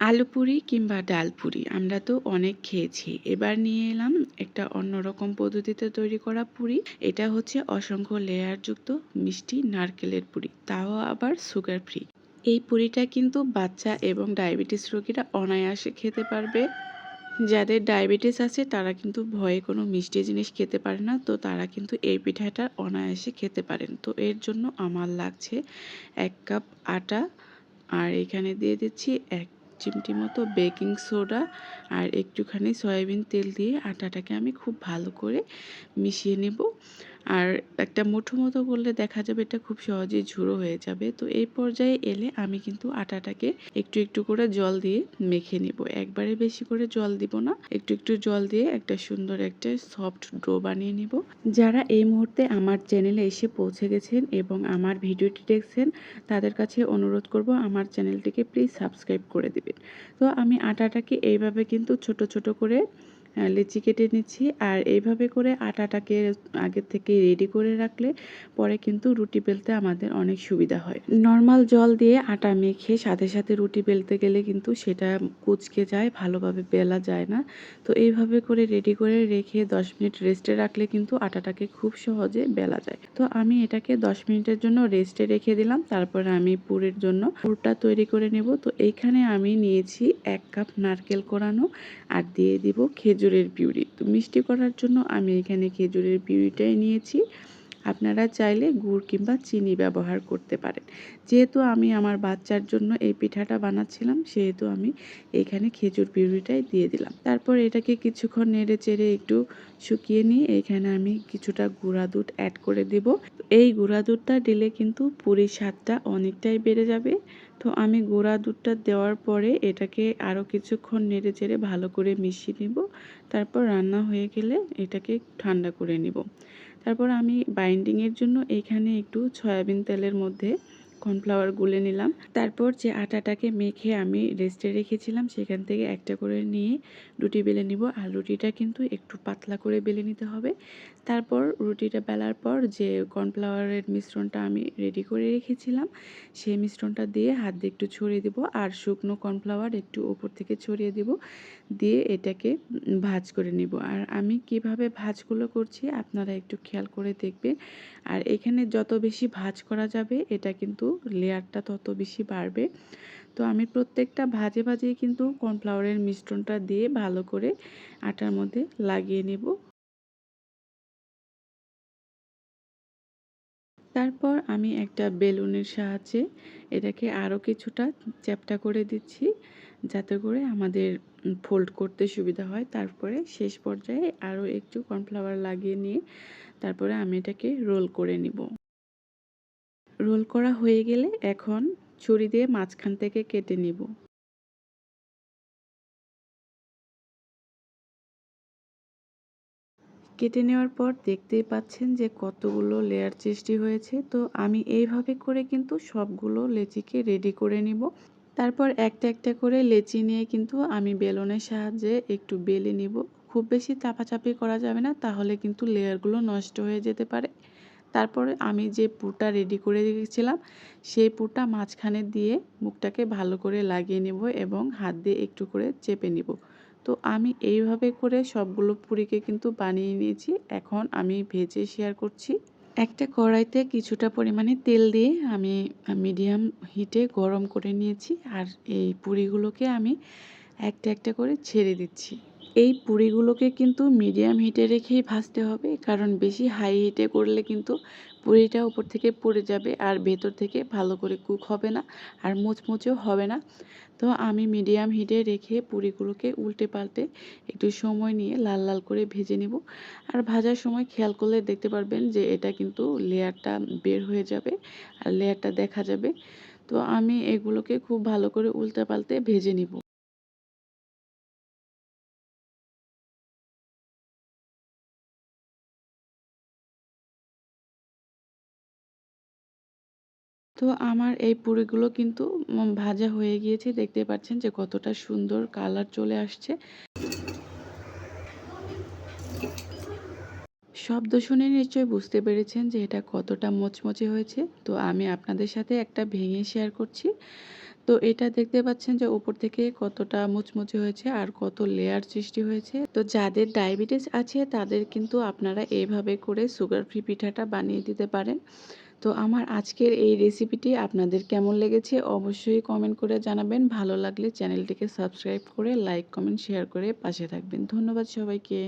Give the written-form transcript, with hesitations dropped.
আলু পুরি কিংবা ডাল পুরি আমরা তো অনেক খেয়েছি। এবার নিয়ে এলাম একটা অন্যরকম পদ্ধতিতে তৈরি করা পুরি। এটা হচ্ছে অসংখ্য লেয়ারযুক্ত মিষ্টি নারকেলের পুরি, তাও আবার সুগার ফ্রি। এই পুরিটা কিন্তু বাচ্চা এবং ডায়াবেটিস রোগীরা অনায়াসে খেতে পারবে। যাদের ডায়াবেটিস আছে তারা কিন্তু ভয়ে কোনো মিষ্টি জিনিস খেতে পারে না, তো তারা কিন্তু এই পিঠাটা অনায়াসে খেতে পারেন। তো এর জন্য আমার লাগছে 1 কাপ আটা, আর এখানে দিয়ে দিচ্ছি 1 চিমটি মতো বেকিং সোডা আর একটুখানি সয়াবিন তেল দিয়ে আটাটাকে আমি খুব ভালো করে মিশিয়ে নেব। আর একটা মুঠো মতো করলে দেখা যাবে এটা খুব সহজেই ঝুড়ো হয়ে যাবে। তো এই পর্যায়ে এলে আমি কিন্তু আটাটাকে একটু একটু করে জল দিয়ে মেখে নেব। একবারে বেশি করে জল দিব না, একটু একটু জল দিয়ে একটা সুন্দর একটা সফট ডো বানিয়ে নেব। যারা এই মুহূর্তে আমার চ্যানেলে এসে পৌঁছে গেছেন এবং আমার ভিডিওটি দেখছেন, তাদের কাছে অনুরোধ করব আমার চ্যানেলটিকে প্লিজ সাবস্ক্রাইব করে দিবেন। তো আমি আটাটাকে এইভাবে কিন্তু ছোট ছোট করে লেচি কেটে নিচ্ছি। আর এইভাবে করে আটাটাকে আগের থেকে রেডি করে রাখলে পরে কিন্তু রুটি বেলতে আমাদের অনেক সুবিধা হয়। নর্মাল জল দিয়ে আটা মেখে সাথে সাথে রুটি বেলতে গেলে কিন্তু সেটা কুঁচকে যায়, ভালোভাবে বেলা যায় না। তো এইভাবে করে রেডি করে রেখে 10 মিনিট রেস্টে রাখলে কিন্তু আটাটাকে খুব সহজে বেলা যায়। তো আমি এটাকে 10 মিনিটের জন্য রেস্টে রেখে দিলাম। তারপরে আমি পুরের জন্য পুরটা তৈরি করে নেব। তো এইখানে আমি নিয়েছি 1 কাপ নারকেল কোরানো আর দিয়ে দিব খেজুরের পিউরি। তো মিষ্টি করার জন্য আমি এখানে খেজুরের পিউরিটাই নিয়েছি। আপনারা চাইলে গুড় কিংবা চিনি ব্যবহার করতে পারেন। যেহেতু আমি আমার বাচ্চার জন্য এই পিঠাটা বানাচ্ছিলাম, সেহেতু আমি এখানে খেজুর পিউরিটাই দিয়ে দিলাম। তারপর এটাকে কিছুক্ষণ নেড়ে চেড়ে একটু শুকিয়ে নিয়ে এখানে আমি কিছুটা গুঁড়া দুধ অ্যাড করে দেব। এই গুঁড়া দুধটা দিলে কিন্তু পুরির স্বাদটা অনেকটাই বেড়ে যাবে। তো আমি গুঁড়া দুধটা দেওয়ার পরে এটাকে আরও কিছুক্ষণ নেড়ে চেড়ে ভালো করে মিশিয়ে নেব। তারপর রান্না হয়ে গেলে এটাকে ঠান্ডা করে নেব। তারপর আমি বাইন্ডিংয়ের জন্য এখানে একটু সয়াবিন তেলের মধ্যে কর্নফ্লাওয়ার গুলে নিলাম। তারপর যে আটাটাকে মেখে আমি রেস্টে রেখেছিলাম সেখান থেকে একটা করে নিয়ে রুটি বেলে নিব। আর রুটিটা কিন্তু একটু পাতলা করে বেলে নিতে হবে। তারপর রুটিটা বেলার পর যে কর্নফ্লাওয়ারের মিশ্রণটা আমি রেডি করে রেখেছিলাম সেই মিশ্রণটা দিয়ে হাত দিয়ে একটু ছড়িয়ে দিব, আর শুকনো কর্নফ্লাওয়ার একটু উপর থেকে ছড়িয়ে দিব, দিয়ে এটাকে ভাঁজ করে নিব। আর আমি কিভাবে ভাঁজগুলো করছি আপনারা একটু খেয়াল করে দেখবেন। আর এখানে যত বেশি ভাঁজ করা যাবে এটা কিন্তু লেয়ারটা তত বেশি বাড়বে। তো আমি প্রত্যেকটা ভাজে ভাজেই কিন্তু কর্নফ্লাওয়ারের মিশ্রণটা দিয়ে ভালো করে আটার মধ্যে লাগিয়ে নেব। তারপর আমি একটা বেলুনের সাহায্যে এটাকে আরও কিছুটা চ্যাপ্টা করে দিচ্ছি, যাতে করে আমাদের ফোল্ড করতে সুবিধা হয়। তারপরে শেষ পর্যায়ে আরও একটু কর্নফ্লাওয়ার লাগিয়ে নিয়ে তারপরে আমি এটাকে রোল করে নিব। রোল করা হয়ে গেলে এখন ছুরি দিয়ে মাঝখান থেকে কেটে নিব। কেটে নেওয়ার পর দেখতেই পাচ্ছেন যে কতগুলো লেয়ার সৃষ্টি হয়েছে। তো আমি এইভাবে করে কিন্তু সবগুলো লেচিকে রেডি করে নিব। তারপর একটা একটা করে লেচি নিয়ে কিন্তু আমি বেলনের সাহায্যে একটু বেলে নিব। খুব বেশি চাপাচাপি করা যাবে না, তাহলে কিন্তু লেয়ারগুলো নষ্ট হয়ে যেতে পারে। তারপরে আমি যে পুরটা রেডি করে রেখেছিলাম সেই পুরটা মাঝখানে দিয়ে মুখটাকে ভালো করে লাগিয়ে নেব এবং হাত দিয়ে একটু করে চেপে নিব। তো আমি এইভাবে করে সবগুলো পুরিকে কিন্তু বানিয়ে নিয়েছি। এখন আমি ভেজে শেয়ার করছি। একটা কড়াইতে কিছুটা পরিমাণে তেল দিয়ে আমি মিডিয়াম হিটে গরম করে নিয়েছি। আর এই পুরিগুলোকে আমি একটা একটা করে ছেড়ে দিচ্ছি। এই পুরিগুলোকে কিন্তু মিডিয়াম হিটে রেখেই ভাজতে হবে, কারণ বেশি হাই হিটে করলে কিন্তু পুরিটা উপর থেকে পড়ে যাবে আর ভেতর থেকে ভালো করে কুক হবে না, আর মুচমুচেও হবে না। তো আমি মিডিয়াম হিটে রেখে পুরিগুলোকে উল্টে পাল্টে একটু সময় নিয়ে লাল লাল করে ভেজে নেব। আর ভাজার সময় খেয়াল করলে দেখতে পারবেন যে এটা কিন্তু লেয়ারটা বের হয়ে যাবে আর লেয়ারটা দেখা যাবে। তো আমি এগুলোকে খুব ভালো করে উল্টে পাল্টে ভেজে নিব। তো আমার এই পুরিগুলো কিন্তু ভাজা হয়ে গিয়েছে। দেখতে পাচ্ছেন যে কতটা সুন্দর কালার চলে আসছে। শব্দ শুনে নিশ্চয়ই বুঝতে পেরেছেন যে এটা কতটা মচমচে হয়েছে। তো আমি আপনাদের সাথে একটা ভেঙে শেয়ার করছি। তো এটা দেখতে পাচ্ছেন যে উপর থেকে কতটা মুচমুচে হয়েছে আর কত লেয়ার সৃষ্টি হয়েছে। তো যাদের ডায়াবেটিস আছে তাদের কিন্তু আপনারা এইভাবে করে সুগার ফ্রি পিঠাটা বানিয়ে দিতে পারেন। তো আমার আজকের এই রেসিপিটি আপনাদের কেমন লেগেছে অবশ্যই কমেন্ট করে জানাবেন। ভালো লাগলে চ্যানেলটিকে সাবস্ক্রাইব করে লাইক, কমেন্ট, শেয়ার করে পাশে থাকবেন। ধন্যবাদ সবাইকে।